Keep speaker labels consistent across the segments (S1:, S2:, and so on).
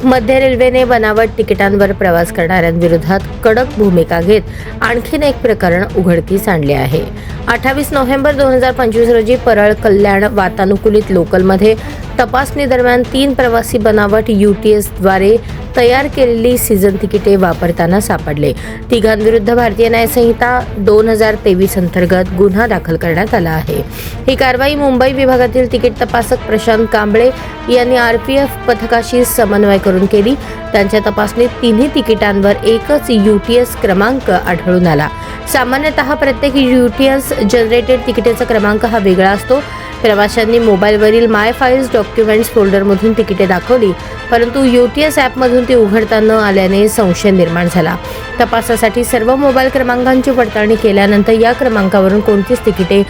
S1: मध्य रेल्वेने बनावट तिकिटांवर प्रवास करणाऱ्यांविरोधात कडक भूमिका घेत आणखीन एक प्रकरण उघडकीस आणले आहे. 28 नोव्हेंबर 2025 रोजी परळ कल्याण वातानुकूलित लोकलमध्ये तपासणी दरम्यान 3 प्रवासी बनावट UTSद्वारे तयार केलेली सीझन तिकिटे वापरताना सापडले. तिघांविरुद्ध भारतीय न्याय संहिता 2023 अंतर्गत गुन्हा दाखल करण्यात आला आहे. ही कारवाई मुंबई विभागातील तिकीट तपासक प्रशांत कांबळे यांनी RPF पथकाशी समन्वय करून केली. त्यांच्या तपासणीत तिन्ही तिकिटांवर एकच UTS क्रमांक आढळून आला. सामान्यतः प्रत्येक UTS जनरेटेड तिकिटेचा क्रमांक हा वेगळा असतो. प्रवाशांनी मोबाईलवरील माय फाईल्स डॉक्युमेंट्स फोल्डरमधून तिकिटे दाखवली, परंतु UTS ॲपमधून ती उघडता न आल्याने संशय निर्माण झाला. तपासासाठी सर्व मोबाईल क्रमांकांची पडताळणी केल्यानंतर या क्रमांकावरून कोणतीच तिकिटे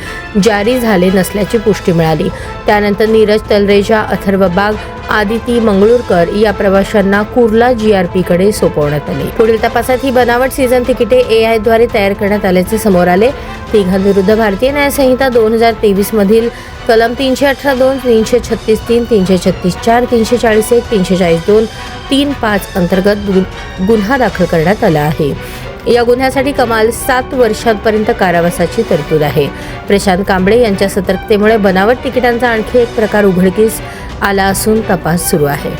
S1: जारी झाले नसल्याची पुष्टी मिळाली. त्यानंतर नीरज तलरेजा, अथर्व बाग, आदिती मंगळूरकर या प्रवाशांना कुर्ला GRP कडे सोपवण्यात आले. पुढील तपासात ही बनावट सीझन तिकिटे AI द्वारे तयार करण्यात आल्याचे समोर आले. तिघांविरुद्ध भारतीय न्याय संहिता 2023 मधील कलम 318(2), 336(3), 336(4), 340(1), 340(2), 35 अंतर्गत गुन्हा दाखल करण्यात आला आहे. या गुन्ह्यासाठी कमाल 7 वर्षांपर्यंत कारावासाची तरतूद आहे. प्रशांत कांबळे यांच्या सतर्कतेमुळे बनावट तिकिटांचा आणखी एक प्रकार उघडकीस आला असून तपास सुरू आहे.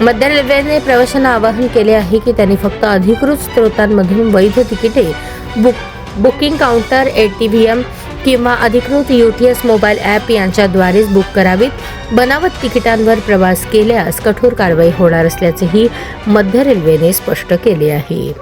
S1: मध्य रेल्वेने प्रवाशांना आवाहन केले आहे की त्यांनी फक्त अधिकृत स्रोतांमधून वैध तिकिटे बुकिंग काउंटर, ATVM किंवा अधिकृत UTS मोबाईल ॲप यांच्याद्वारेच बुक करावीत. बनावट तिकिटांवर प्रवास केल्यास कठोर कारवाई होणार असल्याचेही मध्य रेल्वेने स्पष्ट केले आहे.